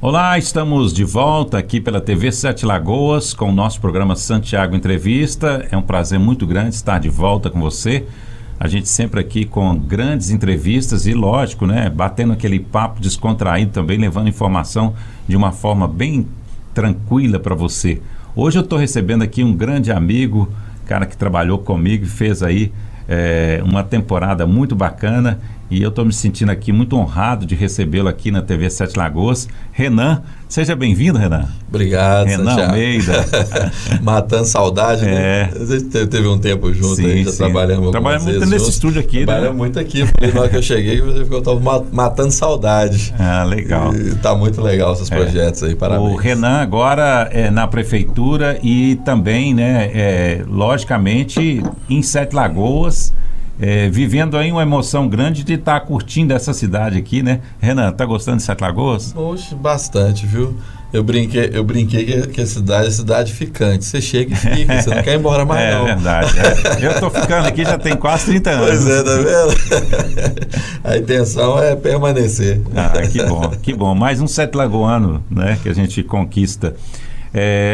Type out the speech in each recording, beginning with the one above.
Olá, estamos de volta aqui pela TV Sete Lagoas com o nosso programa Santiago Entrevista. É um prazer muito grande estar de volta com você. A gente sempre aqui com grandes entrevistas e, lógico, né, batendo aquele papo descontraído também, levando informação de uma forma bem tranquila para você. Hoje eu estou recebendo aqui um grande amigo, cara que trabalhou comigo e fez aí uma temporada muito bacana, e eu estou me sentindo aqui muito honrado de recebê-lo aqui na TV Sete Lagoas. Renan, seja bem-vindo, Renan. Obrigado, Renan Santiago. Almeida. Matando saudade, né? A gente teve um tempo junto, sim, aí, já trabalhamos algumas vezes muito nesse juntos. estúdio aqui, Trabalhamos né? muito aqui, porque na hora que eu cheguei, eu estava matando saudade. Ah, legal. E tá muito legal esses projetos aí, parabéns. O Renan agora é na prefeitura e também, né, logicamente, em Sete Lagoas, vivendo aí uma emoção grande de estar curtindo essa cidade aqui, né? Renan, tá gostando de Sete Lagoas? Poxa, bastante, viu? Eu brinquei que a cidade é cidade ficante. Você chega e fica, você não quer ir embora mais, não. É verdade. Eu tô ficando aqui já tem quase 30 anos. Pois é, tá vendo? A intenção é permanecer. Ah, que bom. Mais um Sete Lagoano, né, que a gente conquista.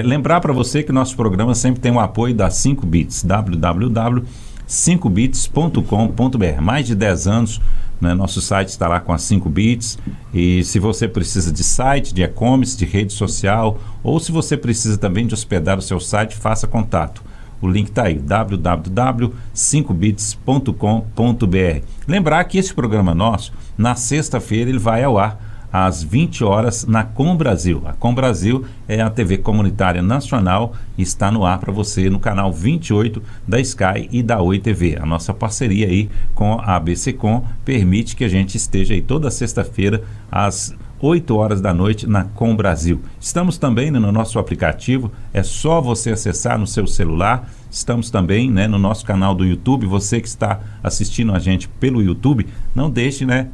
Lembrar para você que o nosso programa sempre tem o apoio da 5bits, www.5bits.com.br. Mais de 10 anos, né, nosso site está lá com a 5bits, e se você precisa de site, de e-commerce, de rede social, ou se você precisa também de hospedar o seu site, faça contato. O link está aí, www.5bits.com.br. Lembrar que esse programa nosso, na sexta-feira, ele vai ao ar às 20 horas na Com Brasil. A Com Brasil é a TV comunitária nacional e está no ar para você no canal 28 da Sky e da Oi TV. A nossa parceria aí com a ABCcom permite que a gente esteja aí toda sexta-feira às 8 horas da noite na Com Brasil. Estamos também, né, no nosso aplicativo, é só você acessar no seu celular. Estamos também, né, no nosso canal do YouTube. Você que está assistindo a gente pelo YouTube, não deixe, né,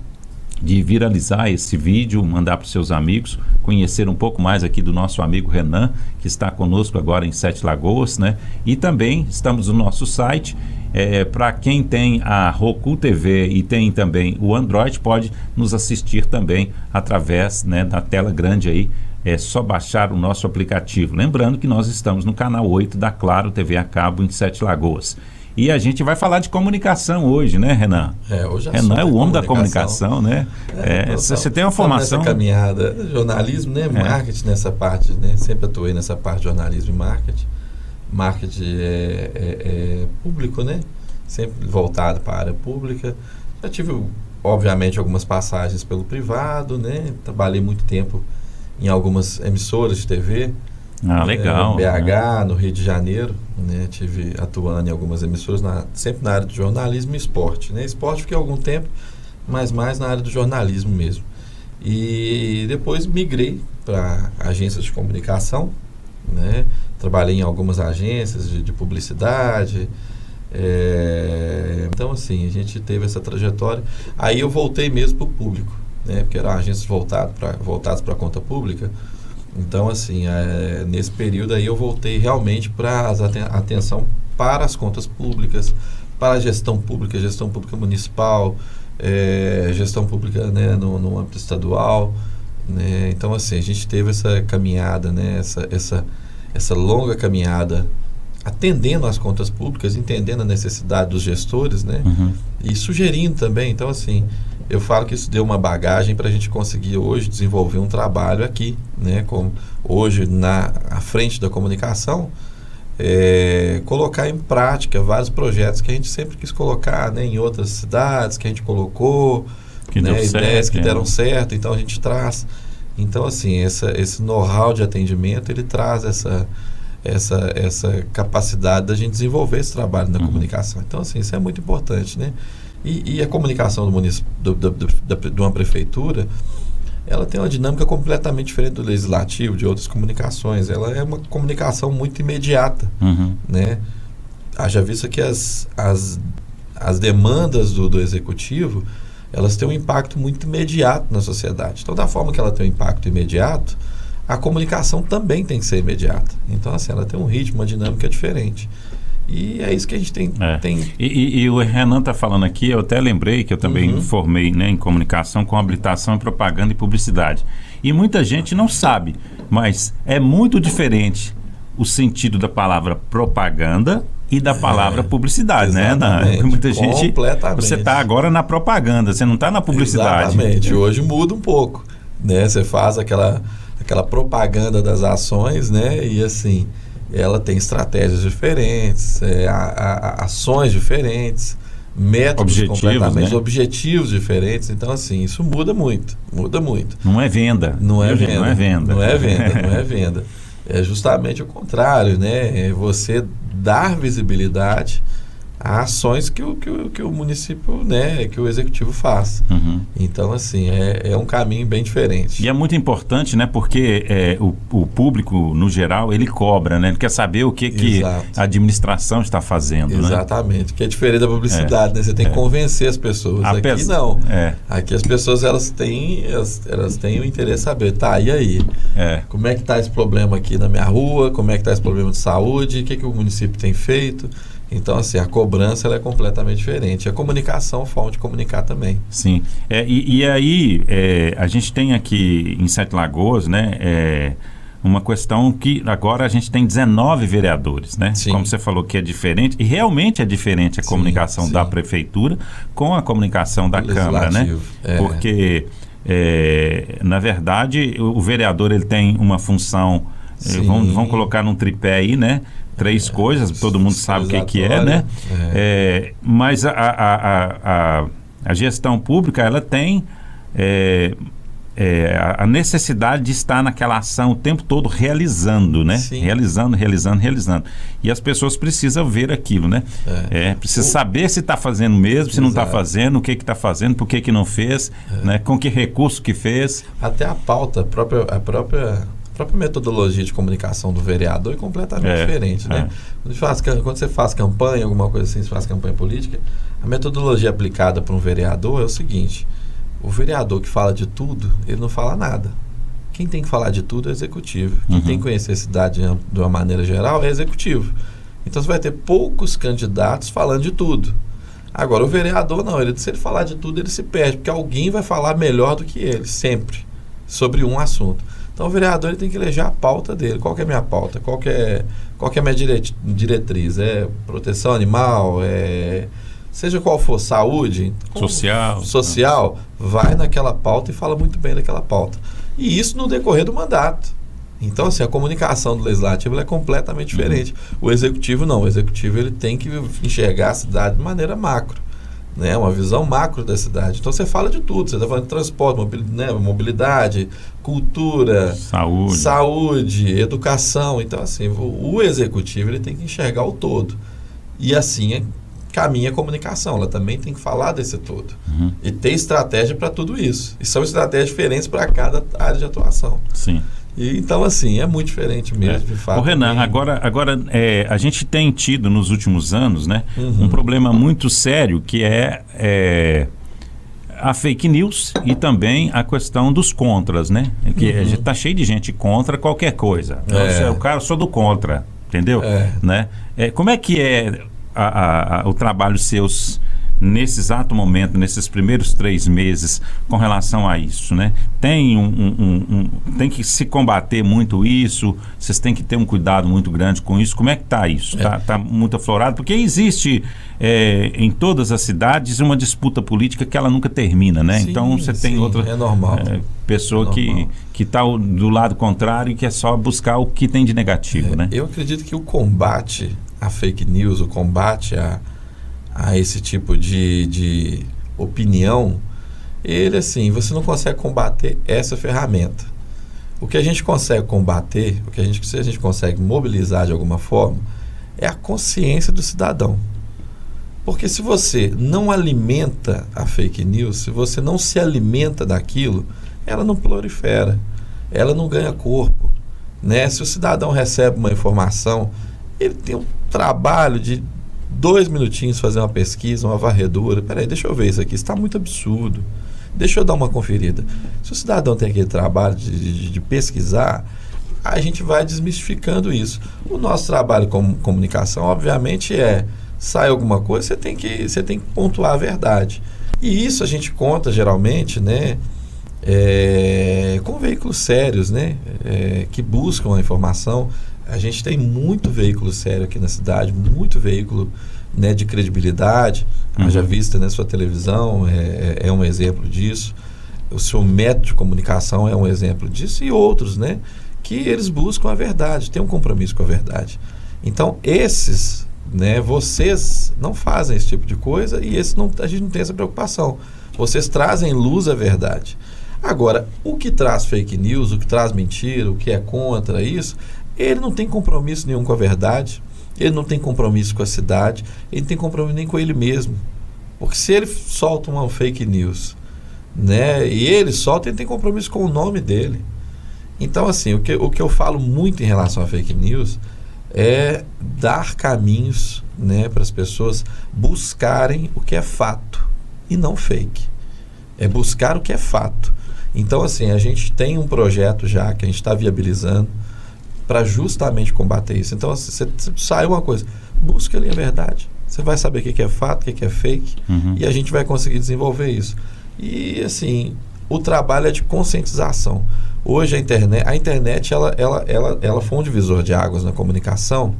de viralizar esse vídeo, mandar para os seus amigos, conhecer um pouco mais aqui do nosso amigo Renan, que está conosco agora em Sete Lagoas, né? E também estamos no nosso site, para quem tem a Roku TV e tem também o Android, pode nos assistir também através, né, da tela grande aí. É só baixar o nosso aplicativo. Lembrando que nós estamos no canal 8 da Claro TV a cabo em Sete Lagoas. E a gente vai falar de comunicação hoje, né, Renan? Hoje Renan é o homem da comunicação, né? Você tem uma formação... Nessa caminhada, jornalismo, né? Marketing nessa parte, né? Sempre atuei nessa parte de jornalismo e marketing. Marketing é público, né? Sempre voltado para a área pública. Já tive, obviamente, algumas passagens pelo privado, né? Trabalhei muito tempo em algumas emissoras de TV. Ah, legal. No BH, no Rio de Janeiro, né? Tive atuando em algumas emissoras, sempre na área de jornalismo e esporte, né? Esporte fiquei algum tempo, mas mais na área do jornalismo mesmo. E depois migrei para agências de comunicação, né? Trabalhei em algumas agências de publicidade. Então, assim, a gente teve essa trajetória. Aí eu voltei mesmo para o público, né? Porque eram agências voltadas para a conta pública. Então, assim, nesse período aí eu voltei realmente para atenção para as contas públicas, para a gestão pública municipal, gestão pública, né, no âmbito estadual, né? Então, assim, a gente teve essa caminhada, né, essa longa caminhada atendendo às contas públicas, entendendo a necessidade dos gestores, né? E sugerindo também. Então, assim, eu falo que isso deu uma bagagem para a gente conseguir hoje desenvolver um trabalho aqui, né? Como hoje à frente da comunicação, colocar em prática vários projetos que a gente sempre quis colocar, né? Em outras cidades que a gente colocou, né? Ideias que deram certo, então a gente traz. Então, assim, esse know-how de atendimento, ele traz essa capacidade da gente desenvolver esse trabalho na comunicação. Então, assim, isso é muito importante, né? E a comunicação de uma prefeitura, ela tem uma dinâmica completamente diferente do legislativo, de outras comunicações. Ela é uma comunicação muito imediata, né? Haja vista que as demandas do executivo, elas têm um impacto muito imediato na sociedade. Então, da forma que ela tem um impacto imediato, a comunicação também tem que ser imediata. Então, assim, ela tem um ritmo, uma dinâmica diferente. E é isso que a gente tem. E o Renan está falando aqui, eu até lembrei que eu também formei, né, em comunicação com habilitação em propaganda e publicidade. E muita gente não sabe, mas é muito diferente o sentido da palavra propaganda e da palavra publicidade, né? Muita gente. Você está agora na propaganda, você não está na publicidade. Exatamente. Hoje muda um pouco, né? Você faz aquela propaganda das ações, né? E assim, ela tem estratégias diferentes, ações diferentes, métodos completamente, objetivos diferentes. Então, assim, isso muda muito. Não é venda. Não é venda. É justamente o contrário, né? É você dar visibilidade a ações que o município, né, que o executivo faz. Então, assim, é um caminho bem diferente. E é muito importante, né, porque o público, no geral, ele cobra, né? Ele quer saber o que a administração está fazendo. Exatamente, né? Que é diferente da publicidade, né? Você tem que convencer as pessoas. Aqui não. Aqui as pessoas, elas têm o interesse de saber, tá, e aí? Como é que está esse problema aqui na minha rua? Como é que está esse problema de saúde? O que o município tem feito? Então, assim, a cobrança ela é completamente diferente. A comunicação, a forma de comunicar também. Sim. E aí, a gente tem aqui em Sete Lagoas, né, uma questão que agora a gente tem 19 vereadores, né? Sim. Como você falou que é diferente, e realmente é diferente a comunicação da prefeitura com a comunicação da Câmara, né? Porque, na verdade, o vereador ele tem uma função, vamos colocar num tripé aí, né? 3 coisas, todo mundo sabe o que é, né? Mas a gestão pública, ela tem a necessidade de estar naquela ação o tempo todo realizando, né? Sim. Realizando. E as pessoas precisam ver aquilo, né? Precisa saber se está fazendo mesmo, se não está fazendo, o que está fazendo, por que não fez, né? Com que recurso que fez. Até a pauta, a própria metodologia de comunicação do vereador é completamente diferente, né? Quando você faz campanha, alguma coisa assim, você faz campanha política, a metodologia aplicada para um vereador é o seguinte: o vereador que fala de tudo, ele não fala nada. Quem tem que falar de tudo é o executivo. Quem tem que conhecer a cidade de uma maneira geral é o executivo. Então você vai ter poucos candidatos falando de tudo. Agora, o vereador não, se ele falar de tudo, ele se perde, porque alguém vai falar melhor do que ele, sempre, sobre um assunto. Então o vereador ele tem que eleger a pauta dele. Qual que é a minha pauta? Qual que é a minha diretriz? É proteção animal? Seja qual for, saúde? Social, vai naquela pauta e fala muito bem daquela pauta. E isso no decorrer do mandato. Então, assim, a comunicação do legislativo é completamente diferente. O executivo não. O executivo ele tem que enxergar a cidade de maneira macro. Né, uma visão macro da cidade. Então você fala de tudo, você está falando de transporte, mobilidade, cultura, saúde, educação. Então, assim, o executivo ele tem que enxergar o todo. E assim caminha a comunicação, ela também tem que falar desse todo. E ter estratégia para tudo isso. E são estratégias diferentes para cada área de atuação. Sim. Então, assim, é muito diferente mesmo, de fato. O Renan, agora a gente tem tido nos últimos anos, né, um problema muito sério que é a fake news e também a questão dos contras, né? Que a gente tá cheio de gente contra qualquer coisa. Eu sou do contra, entendeu? Né? Como é que é o trabalho seus nesse exato momento, nesses primeiros 3 meses, com relação a isso, né? Tem tem que se combater muito isso, vocês têm que ter um cuidado muito grande com isso. Como é que está isso? Tá muito aflorado? Porque existe em todas as cidades uma disputa política que ela nunca termina, né? Sim, então você tem outra pessoa que está do lado contrário e que é só buscar o que tem de negativo, né? Eu acredito que o combate à fake news, o combate a esse tipo de opinião, ele assim, você não consegue combater essa ferramenta. O que a gente consegue combater, se a gente consegue mobilizar de alguma forma, é a consciência do cidadão. Porque se você não alimenta a fake news, se você não se alimenta daquilo, ela não prolifera, ela não ganha corpo, né? Se o cidadão recebe uma informação, ele tem um trabalho de 2 minutinhos fazer uma pesquisa, uma varredura. Peraí, deixa eu ver isso aqui, está muito absurdo. Deixa eu dar uma conferida. Se o cidadão tem aquele trabalho de pesquisar, a gente vai desmistificando isso. O nosso trabalho como comunicação, obviamente, sai alguma coisa, você tem que pontuar a verdade. E isso a gente conta, geralmente, né, com veículos sérios, né, que buscam a informação. A gente tem muito veículo sério aqui na cidade, muito veículo, né, de credibilidade. Haja vista na sua televisão é um exemplo disso. O seu método de comunicação é um exemplo disso, e outros, né, que eles buscam a verdade, têm um compromisso com a verdade. Então, esses, né, vocês não fazem esse tipo de coisa, e a gente não tem essa preocupação. Vocês trazem luz à verdade. Agora, o que traz fake news, o que traz mentira, o que é contra isso, ele não tem compromisso nenhum com a verdade, ele não tem compromisso com a cidade, ele não tem compromisso nem com ele mesmo. Porque se ele solta uma fake news, né, e ele tem compromisso com o nome dele. Então, assim, o que eu falo muito em relação a fake news é dar caminhos, né, para as pessoas buscarem o que é fato e não fake. É buscar o que é fato. Então, assim, a gente tem um projeto já que a gente está viabilizando para justamente combater isso. Então, você sai uma coisa, busca ali a verdade. Você vai saber o que é fato, o que é fake, e a gente vai conseguir desenvolver isso. E, assim, o trabalho é de conscientização. Hoje a internet ela foi um divisor de águas na comunicação,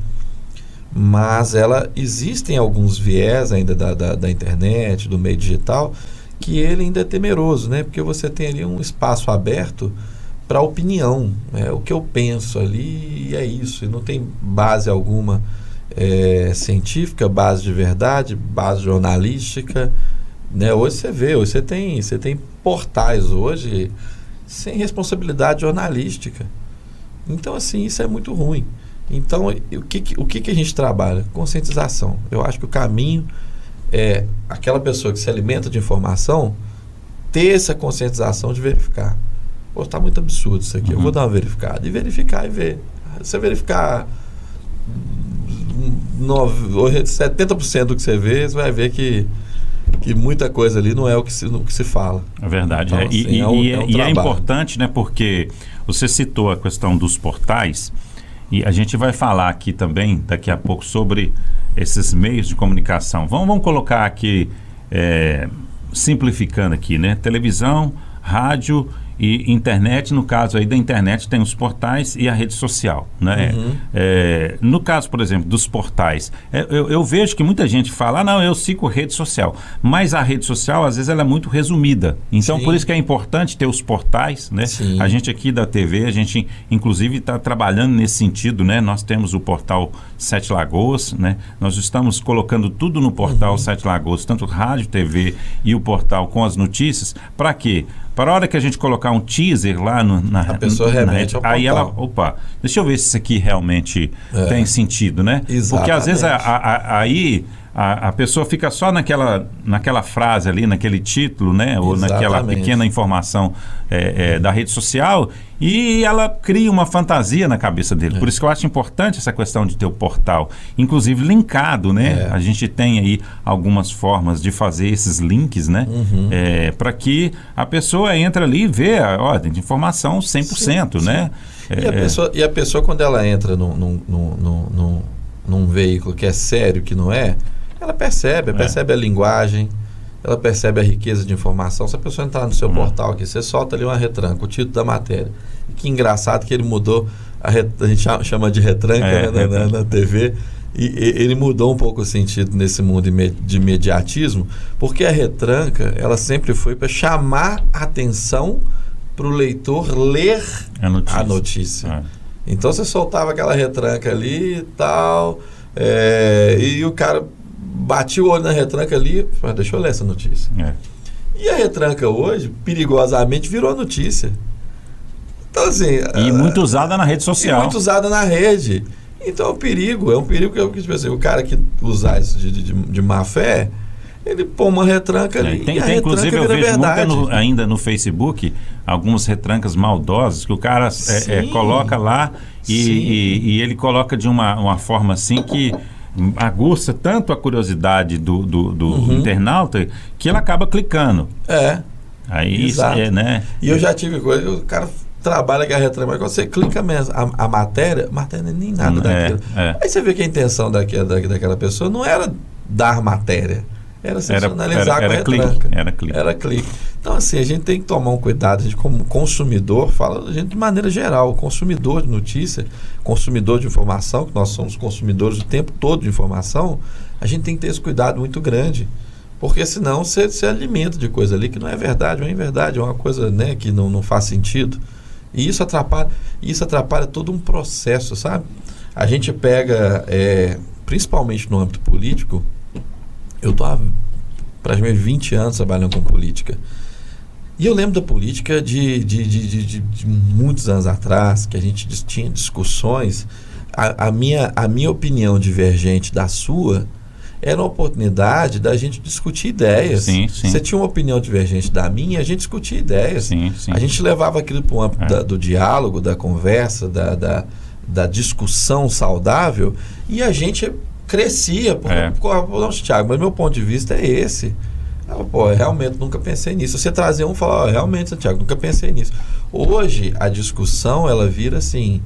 mas existem alguns viés ainda da internet, do meio digital, que ele ainda é temeroso, né? Porque você tem ali um espaço aberto para opinião, né? O que eu penso ali é isso, e não tem base alguma científica, base de verdade, base jornalística, né? Hoje você tem portais hoje sem responsabilidade jornalística. Então, assim, isso é muito ruim. Então, o que a gente trabalha? Conscientização. Eu acho que o caminho é aquela pessoa que se alimenta de informação ter essa conscientização de verificar. Pô, tá muito absurdo isso aqui, eu vou dar uma verificada. E verificar e ver. Você verificar 70% do que você vê, você vai ver que muita coisa ali não é o que se fala. É verdade. Então, assim, é importante, né, porque você citou a questão dos portais, e a gente vai falar aqui também, daqui a pouco, sobre esses meios de comunicação. Vamos colocar aqui, simplificando aqui, né? Televisão, rádio e internet. No caso aí da internet tem os portais e a rede social, né? No caso, por exemplo, dos portais, eu vejo que muita gente fala, não, eu sigo rede social, mas a rede social às vezes ela é muito resumida, então Sim. Por isso que é importante ter os portais, né? Sim. A gente aqui da TV, a gente inclusive está trabalhando nesse sentido, né? Nós temos o portal Sete Lagoas, né? Nós estamos colocando tudo no portal Sete Lagoas, tanto rádio, TV e o portal com as notícias. Para quê? Para a hora que a gente colocar um teaser lá a pessoa remete ao portal. Aí ela, opa, deixa eu ver se isso aqui realmente tem sentido, né? Exatamente. Porque às vezes aí a pessoa fica só naquela frase ali, naquele título, né? Ou naquela pequena informação da rede social, e ela cria uma fantasia na cabeça dele. Por isso que eu acho importante essa questão de ter o portal, inclusive linkado, né? A gente tem aí algumas formas de fazer esses links, né? Para que a pessoa entre ali e vê a ordem de informação 100%, sim, né? E a pessoa, quando ela entra num veículo que é sério, que não é, ela percebe a linguaggente, ela percebe a riqueza de informação. Se a pessoa entrar no seu portal aqui, você solta ali uma retranca, o título da matéria. E que engraçado que ele mudou, a gente chama de retranca, né, na TV, e ele mudou um pouco o sentido nesse mundo de imediatismo, porque a retranca, ela sempre foi para chamar a atenção para o leitor ler a notícia. Então você soltava aquela retranca ali e tal, e o cara batia o olho na retranca ali, mas deixa eu ler essa notícia. E a retranca hoje, perigosamente, virou notícia. Então, assim... E muito usada na rede social. E muito usada na rede. Então é um perigo que tipo assim, o cara que usar isso de má fé, ele põe uma retranca ali. Tem inclusive, eu vejo muito ainda no Facebook algumas retrancas maldosas que o cara coloca lá e ele coloca de uma forma assim que aguça tanto a curiosidade do internauta que ele acaba clicando. Aí isso né? E eu já tive coisa, o cara trabalha com a retrama, quando você clica mesmo, a matéria não é nem nada daquilo. Aí você vê que a intenção daquela pessoa não era dar matéria, era sensacionalizar com a retranca. Era clique. Então, assim, a gente tem que tomar um cuidado. A gente, como consumidor, fala a gente de maneira geral, consumidor de notícia, consumidor de informação, que nós somos consumidores o tempo todo de informação, a gente tem que ter esse cuidado muito grande. Porque senão você alimenta de coisa ali que não é verdade, ou é inverdade, é uma coisa, né, que não faz sentido. E isso atrapalha todo um processo, sabe? A gente pega, principalmente no âmbito político, eu estou há praticamente 20 anos trabalhando com política. E eu lembro da política de muitos anos atrás, que a gente tinha discussões. A minha opinião divergente da sua era uma oportunidade da gente discutir ideias. Sim. Você tinha uma opinião divergente da minha e a gente discutia ideias. Sim. A gente levava aquilo para o âmbito do diálogo, da conversa, da discussão saudável, e a gente crescia. Thiago, mas meu ponto de vista é esse. Eu realmente nunca pensei nisso. Você trazer um e falar, realmente, Santiago, nunca pensei nisso. Hoje, a discussão, ela vira assim,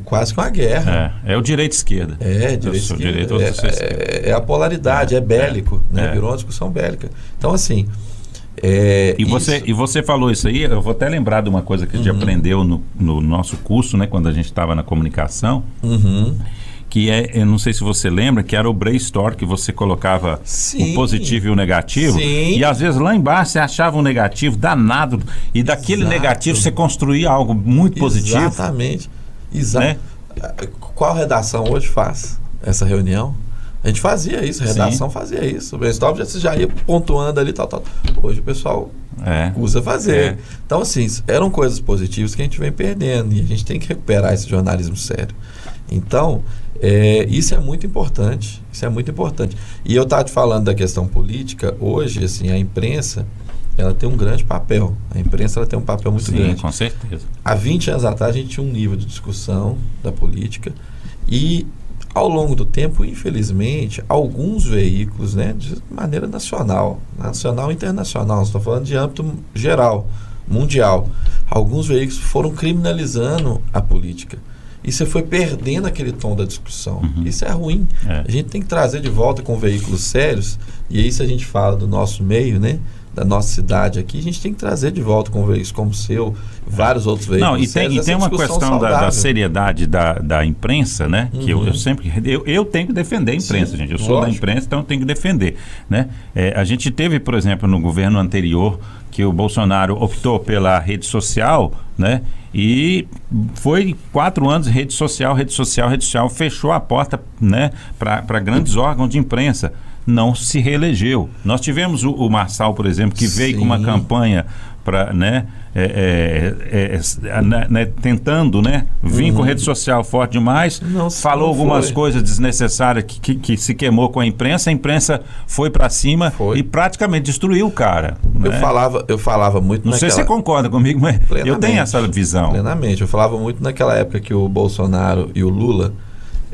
quase que uma guerra. É o direito-esquerda. Direito-esquerda. É a polaridade, é bélico, né? Virou uma discussão bélica. Então, assim... E você falou isso aí, eu vou até lembrar de uma coisa que a gente aprendeu no nosso curso, né, quando a gente estava na comunicação, que eu não sei se você lembra, que era o brainstorm, que você colocava o positivo e o negativo, e às vezes lá embaixo você achava um negativo danado, e daquele negativo você construía algo muito positivo. Exatamente. Né? Qual redação hoje faz essa reunião? A gente fazia isso, a redação fazia isso. O brainstorm você já ia pontuando ali, tal. Hoje o pessoal usa fazer. Então, assim, eram coisas positivas que a gente vem perdendo, e a gente tem que recuperar esse jornalismo sério. Então, isso é muito importante. E eu estava te falando da questão política. Hoje, assim, a imprensa, ela tem um grande papel. A imprensa, ela tem um papel muito grande. Com certeza. Há 20 anos atrás, a gente tinha um nível de discussão da política, e ao longo do tempo, infelizmente, alguns veículos, né, de maneira nacional e internacional, estou falando de âmbito geral, mundial, alguns veículos foram criminalizando a política. E você foi perdendo aquele tom da discussão. Isso é ruim. A gente tem que trazer de volta com veículos sérios, e aí se a gente fala do nosso meio, né, da nossa cidade aqui, a gente tem que trazer de volta com veículos como o seu, vários outros veículos. Não, e tem uma questão da seriedade da imprensa, né? Que eu sempre... Eu tenho que defender a imprensa, gente. Eu sou da imprensa, então eu tenho que defender, né? A gente teve, por exemplo, no governo anterior, que o Bolsonaro optou pela rede social, né? E foi 4 anos rede social, fechou a porta, né, para grandes órgãos de imprensa. Não se reelegeu. Nós tivemos o Marçal, por exemplo, que veio com uma campanha para, né, tentando, né, vir com rede social forte demais, falou algumas coisas desnecessárias que se queimou com a imprensa foi para cima e praticamente destruiu o cara. Né? Eu falava muito Não sei se você concorda comigo, mas eu tenho essa visão. Plenamente. Eu falava muito naquela época que o Bolsonaro e o Lula,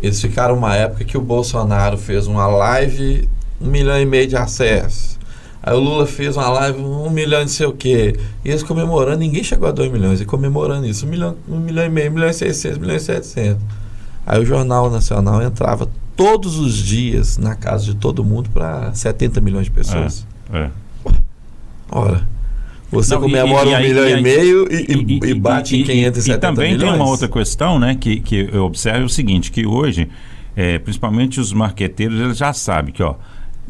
eles ficaram uma época que o Bolsonaro fez uma live 1,5 milhão de acessos. Aí o Lula fez uma live 1 milhão de não sei o quê. E eles comemorando, ninguém chegou a 2 milhões. E comemorando isso, 1,5 milhão, 1,6 milhão, 1,6 milhão, 700. Aí o Jornal Nacional entrava todos os dias na casa de todo mundo para 70 milhões de pessoas. Ora, você comemora 1,5 milhão e bate em 570 e também milhões. Tem uma outra questão, né, que eu observo o seguinte, que hoje, principalmente os marqueteiros, eles já sabem que,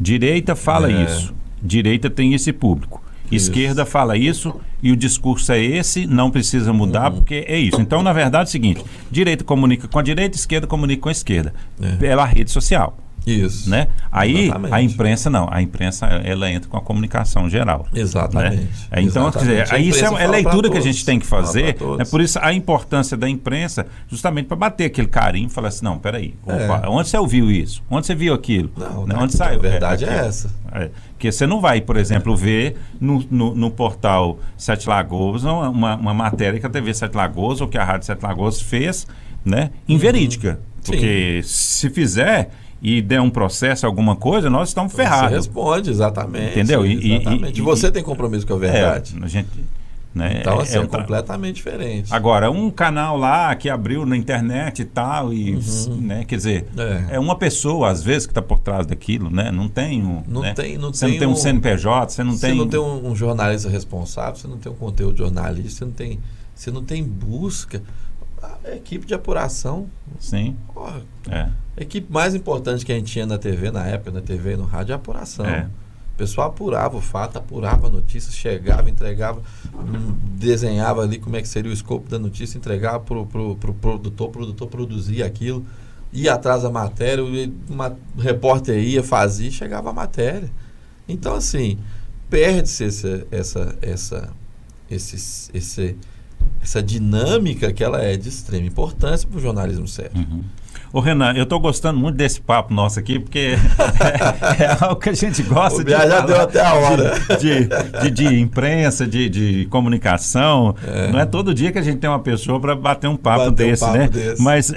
direita fala isso, direita tem esse público, esquerda fala isso e o discurso é esse, não precisa mudar porque é isso. Então, na verdade, é o seguinte, direita comunica com a direita, esquerda comunica com a esquerda, pela rede social. Isso. Né? Aí exatamente. A imprensa não, a imprensa ela entra com a comunicação geral. Exatamente. Né? Então, quer dizer, isso é leitura que a gente tem que fazer, né? Por isso a importância da imprensa, justamente para bater aquele carinho e falar assim, não, peraí, onde você ouviu isso? Onde você viu aquilo? Não, né? Onde saiu? A verdade é essa. Porque você não vai, por exemplo, ver no portal Sete Lagoas uma matéria que a TV Sete Lagoas ou que a Rádio Sete Lagoas fez, né, inverídica. Porque se fizer e der um processo, alguma coisa, nós estamos ferrados. Você responde, exatamente. Entendeu? Exatamente. E você tem compromisso com a verdade. Né? Então, assim, é completamente diferente. Agora, um canal lá que abriu na internet e tal, né, quer dizer, é uma pessoa, às vezes, que está por trás daquilo, né? Não tem um... Você não tem um CNPJ, você não tem um jornalista responsável, você não tem um conteúdo jornalista, você não tem busca. A equipe de apuração... Sim. Porra, a equipe mais importante que a gente tinha na TV, na época, na TV e no rádio, é a apuração. O pessoal apurava o fato, apurava a notícia, chegava, entregava, desenhava ali como é que seria o escopo da notícia, entregava para o produtor, o produtor produzia aquilo, ia atrás da matéria, uma repórter ia, fazia e chegava a matéria. Então, assim, perde-se essa dinâmica que ela é de extrema importância para o jornalismo sério. Ô Renan, eu estou gostando muito desse papo nosso aqui, porque é algo que a gente gosta de falar. Já deu até a hora. De imprensa, de comunicação. Não é todo dia que a gente tem uma pessoa para bater um papo desse, né? Mas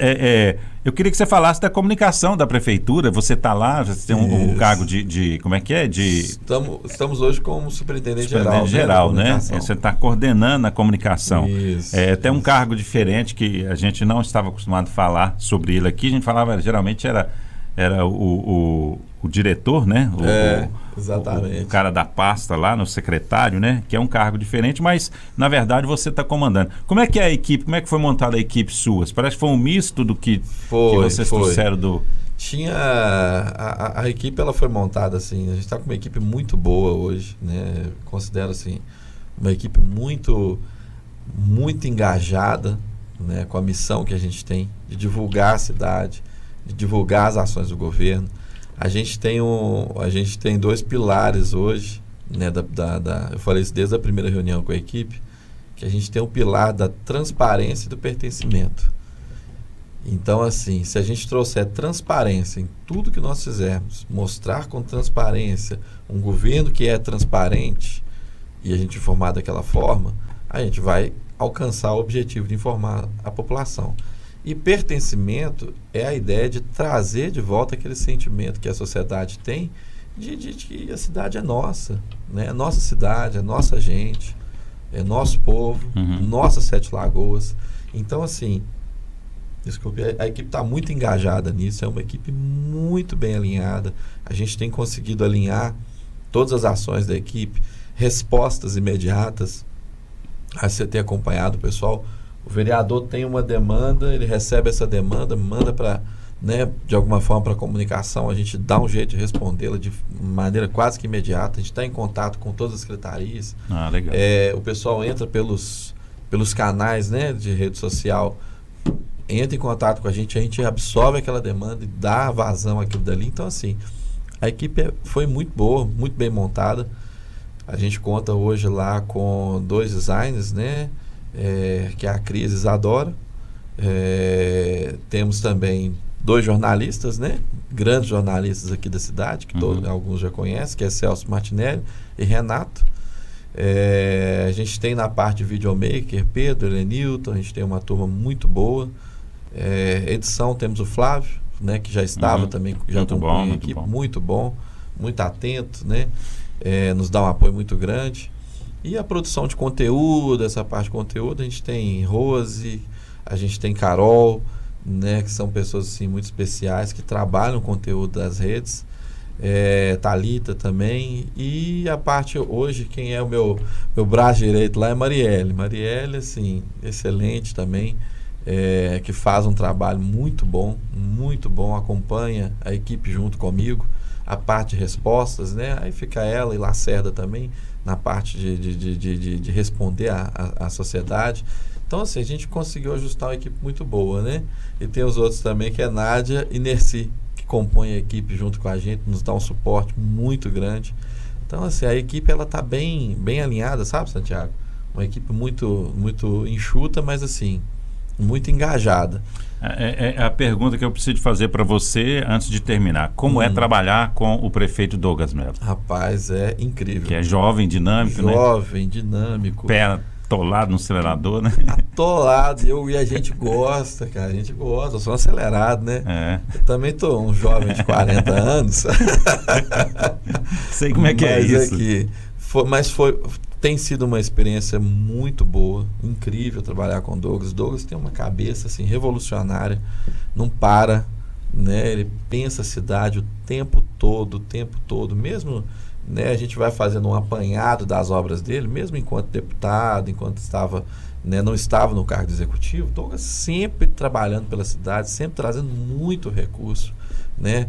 eu queria que você falasse da comunicação da prefeitura. Você está lá, você tem um cargo de como é que é? Estamos hoje como superintendente geral, né? Você está coordenando a comunicação. Até um cargo diferente que a gente não estava acostumado a falar sobre ele aqui. A gente falava, geralmente era o diretor, né? Exatamente. O cara da pasta lá, no secretário, né? Que é um cargo diferente, mas na verdade você está comandando. Como é que é a equipe? Como é que foi montada a equipe sua? Parece que foi um misto do que vocês trouxeram do... Tinha... A equipe ela foi montada assim, a gente está com uma equipe muito boa hoje, né? Considero assim, uma equipe muito engajada, né? Com a missão que a gente tem de divulgar a cidade, de divulgar as ações do governo. A gente tem dois pilares hoje, né, eu falei isso desde a primeira reunião com a equipe, que a gente tem o pilar da transparência e do pertencimento. Então, assim, se a gente trouxer transparência em tudo que nós fizermos, mostrar com transparência um governo que é transparente e a gente informar daquela forma, a gente vai alcançar o objetivo de informar a população. E pertencimento é a ideia de trazer de volta aquele sentimento que a sociedade tem de que a cidade é nossa, né? É nossa cidade, é nossa gente, é nosso povo, nossas 7 lagoas. Então, assim, desculpe, a equipe está muito engajada nisso, é uma equipe muito bem alinhada. A gente tem conseguido alinhar todas as ações da equipe, respostas imediatas. Você tem acompanhado, pessoal. O vereador tem uma demanda, ele recebe essa demanda, manda para, né, de alguma forma para a comunicação, a gente dá um jeito de respondê-la de maneira quase que imediata, a gente está em contato com todas as secretarias. Legal. O pessoal entra pelos canais, né, de rede social, entra em contato com a gente absorve aquela demanda e dá vazão àquilo dali. Então, assim, a equipe foi muito boa, muito bem montada. A gente conta hoje lá com 2 designers, né? Que é a Cris Isadora. Temos também 2 jornalistas, né? Grandes jornalistas aqui da cidade, que alguns já conhecem, que é Celso Martinelli e Renato. A gente tem na parte de videomaker Pedro, Elenilton, a gente tem uma turma muito boa. Edição temos o Flávio, né? Que já estava também, já acompanha a equipe, muito bom, muito atento, né? Nos dá um apoio muito grande. E a produção de conteúdo, essa parte de conteúdo, a gente tem Rose, a gente tem Carol, né, que são pessoas assim, muito especiais, que trabalham o conteúdo das redes. Thalita também. E a parte hoje, quem é o meu braço direito lá é Marielle. Marielle, assim, excelente também, que faz um trabalho muito bom, acompanha a equipe junto comigo. A parte de respostas, né? Aí fica ela e Lacerda também na parte de responder à sociedade. Então, assim, a gente conseguiu ajustar uma equipe muito boa, né? E tem os outros também, que é Nádia e Nerci, que compõem a equipe junto com a gente, nos dá um suporte muito grande. Então, assim, a equipe, ela tá bem alinhada, sabe, Santiago? Uma equipe muito enxuta, mas, assim, muito engajada. A pergunta que eu preciso fazer para você antes de terminar. Como é trabalhar com o prefeito Douglas Mello? Rapaz, é incrível. Que é jovem, dinâmico, né? Jovem, dinâmico. Pé atolado no acelerador, né? Atolado. E a gente gosta, cara. A gente gosta. Eu sou um acelerado, né? Eu também tô um jovem de 40 anos. Sei como é que é isso. Mas Tem sido uma experiência muito boa, incrível trabalhar com o Douglas. Douglas tem uma cabeça assim, revolucionária, não para, né? Ele pensa a cidade o tempo todo, mesmo, né, a gente vai fazendo um apanhado das obras dele, mesmo enquanto deputado, enquanto estava, né, não estava no cargo executivo. Douglas sempre trabalhando pela cidade, sempre trazendo muito recurso, né?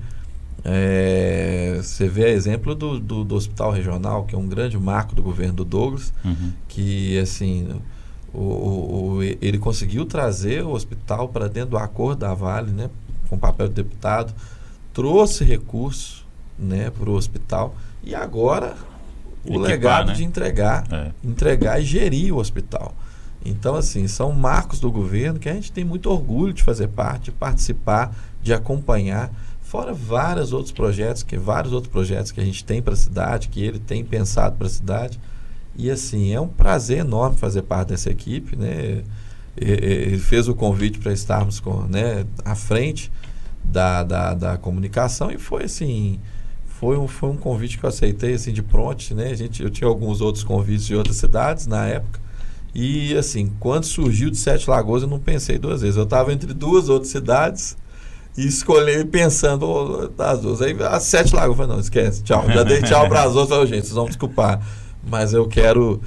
Você vê exemplo do Hospital Regional, que é um grande marco do governo do Douglas, que assim ele conseguiu trazer o hospital para dentro do acordo da Vale, né, com papel de deputado, trouxe recursos, né, para o hospital, e agora o legado, né, de entregar e gerir o hospital. Então, assim, são marcos do governo que a gente tem muito orgulho de fazer parte, de participar, de acompanhar. Fora vários outros projetos que a gente tem para a cidade, que ele tem pensado para a cidade. E assim, é um prazer enorme fazer parte dessa equipe, né? Ele fez o convite para estarmos à frente da comunicação, e foi assim, foi um convite que eu aceitei assim, de pronto, né? Eu tinha alguns outros convites de outras cidades na época. E assim, quando surgiu de Sete Lagoas, eu não pensei duas vezes. Eu estava entre duas outras cidades e escolhi pensando das duas. Aí as Sete Lagoas, eu falei, não, esquece, tchau. Já dei tchau para as outras, falei, gente, vocês vão me desculpar. Mas eu quero,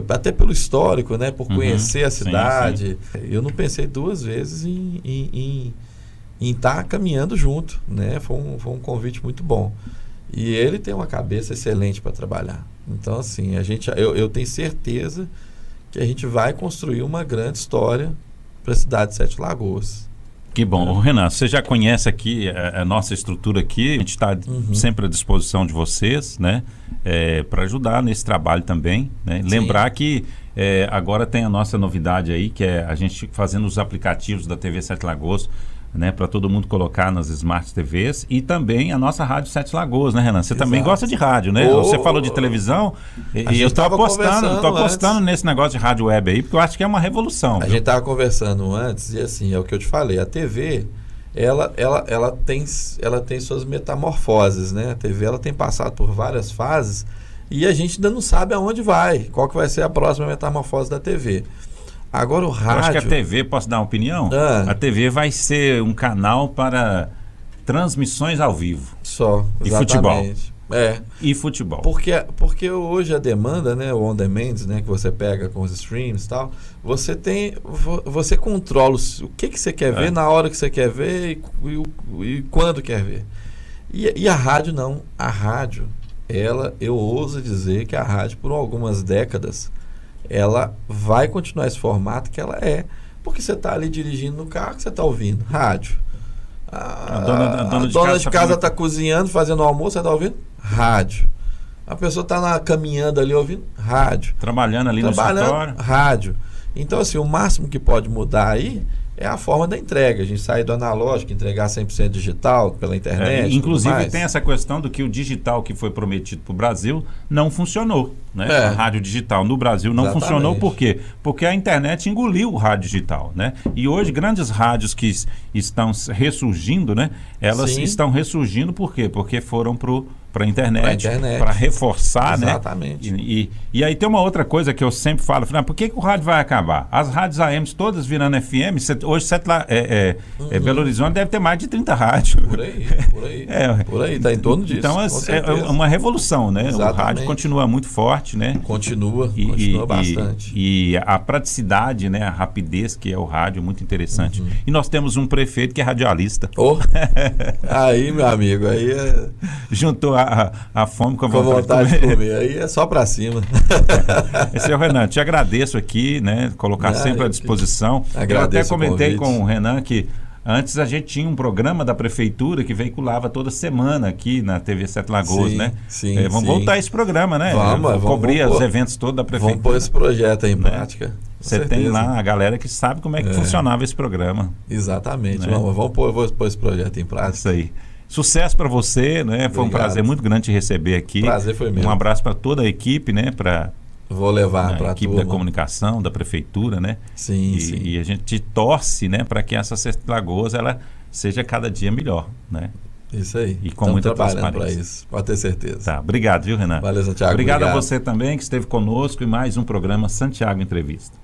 até pelo histórico, né, por conhecer a cidade, sim. Eu não pensei duas vezes em estar caminhando junto, né? Foi um convite muito bom. E ele tem uma cabeça excelente para trabalhar. Então, assim, eu tenho certeza que a gente vai construir uma grande história para a cidade de Sete Lagoas. Que bom. Renan, você já conhece aqui a nossa estrutura aqui, a gente está sempre à disposição de vocês, né, para ajudar nesse trabalho também, né? Lembrar que agora tem a nossa novidade aí, que é a gente fazendo os aplicativos da TV Sete Lagoas, né, para todo mundo colocar nas Smart TVs, e também a nossa Rádio Sete Lagoas, né, Renan? Você também gosta de rádio, né? Você falou de televisão, e eu estou apostando nesse negócio de rádio web aí, porque eu acho que é uma revolução. A gente estava conversando antes, e assim, é o que eu te falei, a TV, ela tem suas metamorfoses, né? A TV, ela tem passado por várias fases, e a gente ainda não sabe aonde vai, qual que vai ser a próxima metamorfose da TV. Agora o rádio... Eu acho que a TV, posso dar uma opinião? A TV vai ser um canal para transmissões ao vivo. Só, exatamente. E futebol. E futebol. Porque hoje a demanda, né, o on-demand, né, que você pega com os streams e tal, você controla o que você quer ver, na hora que você quer ver e quando quer ver. E a rádio não. A rádio, eu ouso dizer que a rádio, por algumas décadas, ela vai continuar esse formato que ela é. Porque você está ali dirigindo no carro, que você está ouvindo rádio. A dona de casa está cozinhando, fazendo almoço, você está ouvindo rádio. A pessoa está caminhando ali ouvindo rádio. Trabalhando ali no escritório. Rádio. Então, assim, o máximo que pode mudar aí é a forma da entrega. A gente sai do analógico, entregar 100% digital pela internet. Inclusive tem essa questão do que o digital que foi prometido para o Brasil não funcionou. Né? A rádio digital no Brasil não funcionou. Por quê? Porque a internet engoliu o rádio digital. Né? E hoje grandes rádios que estão ressurgindo, né? Elas estão ressurgindo por quê? Porque foram para a internet, para reforçar. Exatamente. Né? E aí tem uma outra coisa que eu sempre falo, por que o rádio vai acabar? As rádios AMs todas virando FM, hoje Belo Horizonte deve ter mais de 30 rádios. Por aí, está em torno disso. Então é uma revolução, né? Exatamente. O rádio continua muito forte, né? Continua bastante. E a praticidade, né? A rapidez que é o rádio, muito interessante. E nós temos um prefeito que é radialista. Aí, meu amigo, aí juntou a fome com a vontade de comer. Aí é só para cima. Seu Renan, te agradeço aqui, né? Colocar sempre à disposição. Eu até comentei com o Renan que antes a gente tinha um programa da prefeitura que veiculava toda semana aqui na TV Sete Lagoas, né? Vamos voltar a esse programa, né? Vamos cobrir os eventos todos da prefeitura. Vamos pôr esse projeto aí em prática. Você tem lá a galera que sabe como é que funcionava esse programa. Exatamente. Né? Vamos pôr esse projeto em prática. Isso aí. Sucesso para você, né? Foi um prazer muito grande te receber aqui. Prazer foi mesmo. Um abraço para toda a equipe, né? Vou levar para a equipe da comunicação, da prefeitura, né? Sim. E a gente torce, né, para que essa Sete Lagoas ela seja cada dia melhor, né? Isso aí. E com muita transparência. Para isso, pode ter certeza. Tá, obrigado, viu, Renan? Valeu, Santiago. Obrigado a você também que esteve conosco em mais um programa Santiago Entrevista.